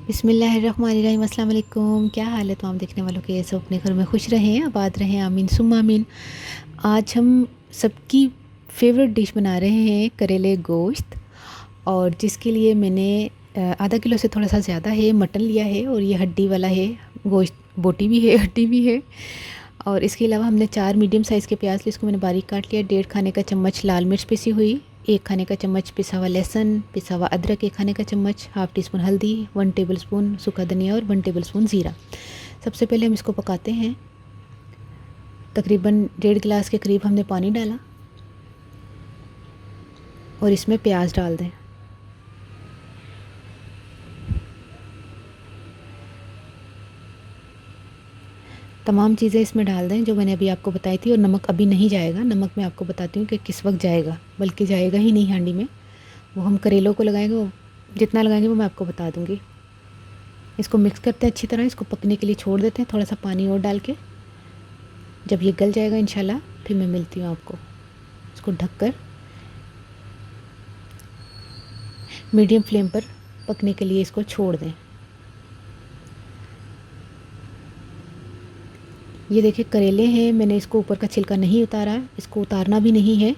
बिस्मिल्लाहिर्रहमानिर्रहीम। अस्सलाम वालेकुम। क्या हाल है तमाम देखने वालों के? सब अपने घर में खुश रहें, आबाद रहें, आमीन सुम्मा आमीन। आज हम सबकी फेवरेट डिश बना रहे हैं करेले गोश्त, और जिसके लिए मैंने आधा किलो से थोड़ा सा ज़्यादा है मटन लिया है, और ये हड्डी वाला है गोश्त, बोटी भी है हड्डी भी है। और इसके अलावा हमने 4 मीडियम साइज़ के प्याज लिए, इसको मैंने बारीक काट लिया। 1.5 खाने का चम्मच लाल मिर्च पिसी हुई, 1 खाने का चम्मच पिसा हुआ लहसुन, पिसा हुआ अदरक 1 खाने का चम्मच, हाफ़ टी स्पून हल्दी, 1 टेबल स्पून सूखा धनिया और 1 टेबल स्पून ज़ीरा। सबसे पहले हम इसको पकाते हैं। तकरीबन 1.5 गिलास के करीब हमने पानी डाला और इसमें प्याज डाल दें। तमाम चीज़ें इसमें डाल दें जो मैंने अभी आपको बताई थी। और नमक अभी नहीं जाएगा, नमक मैं आपको बताती हूँ कि किस वक्त जाएगा, बल्कि जाएगा ही नहीं हांडी में, वो हम करेलों को लगाएंगे, वो जितना लगाएंगे वो मैं आपको बता दूँगी। इसको मिक्स करते हैं अच्छी तरह, इसको पकने के लिए छोड़ देते हैं थोड़ा सा पानी और डाल के। जब ये गल जाएगा इंशाल्लाह फिर मैं मिलती हूँ आपको। इसको ढककर मीडियम फ्लेम पर पकने के लिए इसको छोड़ दें। ये देखिए करेले हैं, मैंने इसको ऊपर का छिलका नहीं उतारा, इसको उतारना भी नहीं है।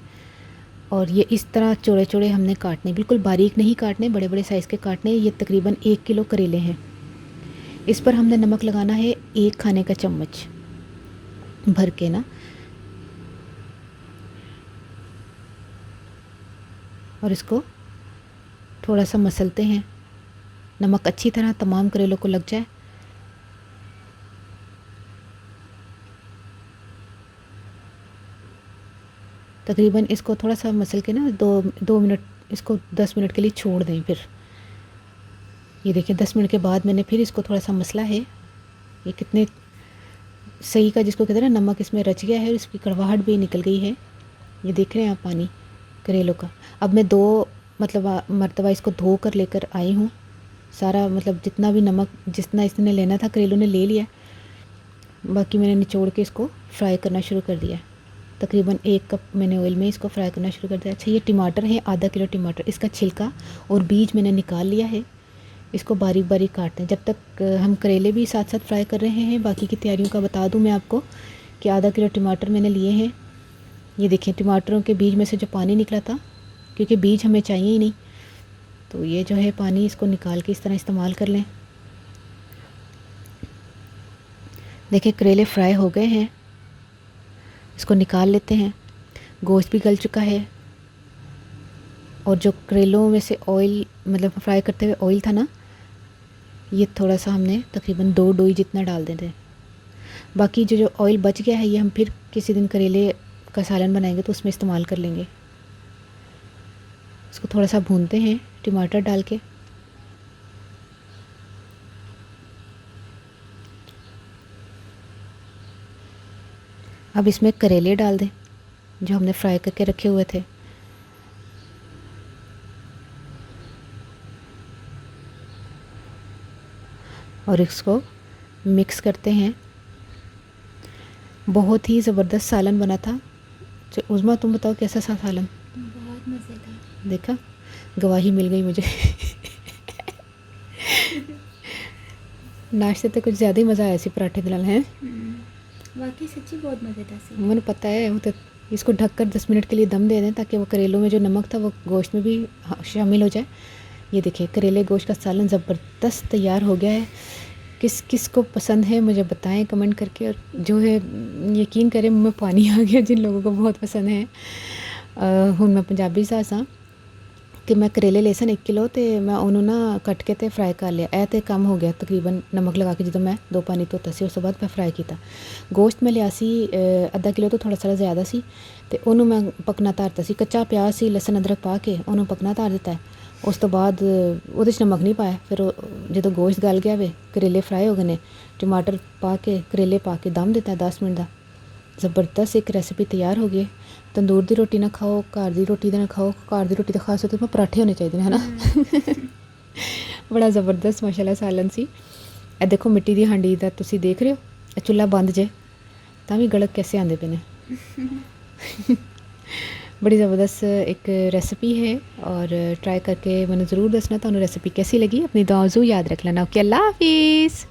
और ये इस तरह चौड़े चौड़े हमने काटने, बिल्कुल बारीक नहीं काटने, बड़े बड़े साइज़ के काटने। ये तकरीबन 1 किलो करेले हैं। इस पर हमने नमक लगाना है 1 खाने का चम्मच भर के ना, और इसको थोड़ा सा मसलते हैं, नमक अच्छी तरह तमाम करेलों को लग जाए। तकरीबन इसको थोड़ा सा मसल के ना 2 मिनट, इसको 10 मिनट के लिए छोड़ दें। फिर ये देखिए 10 मिनट के बाद मैंने फिर इसको थोड़ा सा मसला है। ये कितने सही का जिसको कहते हैं ना, नमक इसमें रच गया है और इसकी कड़वाहट भी निकल गई है। ये देख रहे हैं आप पानी करेलों का। अब मैं 2 मरतबा इसको धो कर लेकर आई हूँ। सारा मतलब जितना भी नमक जितना इसने लेना था करेलों ने ले लिया, बाकी मैंने निचोड़ के इसको फ्राई करना शुरू कर दिया। तकरीबन 1 कप मैंने ऑयल में इसको फ्राई करना शुरू कर दिया। अच्छा, ये टमाटर है, आधा किलो टमाटर, इसका छिलका और बीज मैंने निकाल लिया है। इसको बारीक बारीक काटते हैं। जब तक हम करेले भी साथ साथ फ्राई कर रहे हैं, बाकी की तैयारियों का बता दूं मैं आपको कि आधा किलो टमाटर मैंने लिए हैं। ये देखिए टमाटरों के बीज में से जो पानी निकला था, क्योंकि बीज हमें चाहिए ही नहीं, तो ये जो है पानी इसको निकाल के इस तरह इस्तेमाल कर लें। देखिए करेले फ्राई हो गए हैं, इसको निकाल लेते हैं। गोश्त भी गल चुका है, और जो करेलों में से ऑयल मतलब फ्राई करते हुए ऑयल था ना, ये थोड़ा सा हमने तकरीबन 2 डोई जितना डाल देते हैं। बाकी जो ऑयल बच गया है ये हम फिर किसी दिन करेले का सालन बनाएंगे तो उसमें इस्तेमाल कर लेंगे। इसको थोड़ा सा भूनते हैं टमाटर डाल के। अब इसमें करेले डाल दें जो हमने फ्राई करके रखे हुए थे। और इसको मिक्स करते हैं। बहुत ही ज़बरदस्त सालन बना था। उज़मा तुम बताओ कैसा सा सालन? बहुत मज़े का। देखा, गवाही मिल गई मुझे। नाश्ते तो कुछ ज़्यादा ही मज़ा आया सी पराठे दलाल हैं। वाकई सच्ची बहुत मज़ेदार सी। मैंने पता है वो तो। इसको ढककर 10 मिनट के लिए दम दे दें ताकि वो करेलों में जो नमक था वो गोश्त में भी शामिल हो जाए। ये देखिए करेले गोश्त का सालन ज़बरदस्त तैयार हो गया है। किस किस को पसंद है मुझे बताएं कमेंट करके। और जो है यकीन करें मुँह में पानी आ गया जिन लोगों को बहुत पसंद है। ਹੁਣ मैं पंजाबी सा कि मैं करेले ले सन 1 किलो, तो मैं उन्होंने ना कट के ते फ्राई कर लिया। तो कम हो गया तकरीबन नमक लगा के जो मैं 2 पानी धोता सी, उस तो बाद मैं फ्राई किया। गोश्त में लिया सी आधा किलो तो थोड़ा सा ज़्यादा सी, तो उन्होंने मैं पकना धारता सी। कच्चा प्याज सी लसन अदरक पा के उन्होंने पकना धार दिता है। उस तो बाद वो नमक नहीं पाया। फिर जो गोश्त गल गया वे, करेले फ्राई हो गए ने, टमाटर पा के करेले पा के दम दिता 10 मिनट का। ज़बरदस्त एक रेसिपी तैयार हो गई। तंदूर की रोटी ना खाओ, घर की रोटी ना खाओ, घर की रोटी तो खास तो पराठे होने चाहिए है ना। बड़ा ज़बरदस्त माशाल्लाह सालन सी। ए देखो मिट्टी की हांडी का तुसी देख रहे हो, चुल्हा बंद जे तां भी गड़क कैसे आते पे ने। बड़ी ज़बरदस्त एक रेसिपी है और ट्राई करके मैंने ज़रूर दसना तुहानू रेसिपी कैसी लगी। अपनी दुआज़ू याद रख लेना। ओके, अल्लाह हाफिज़।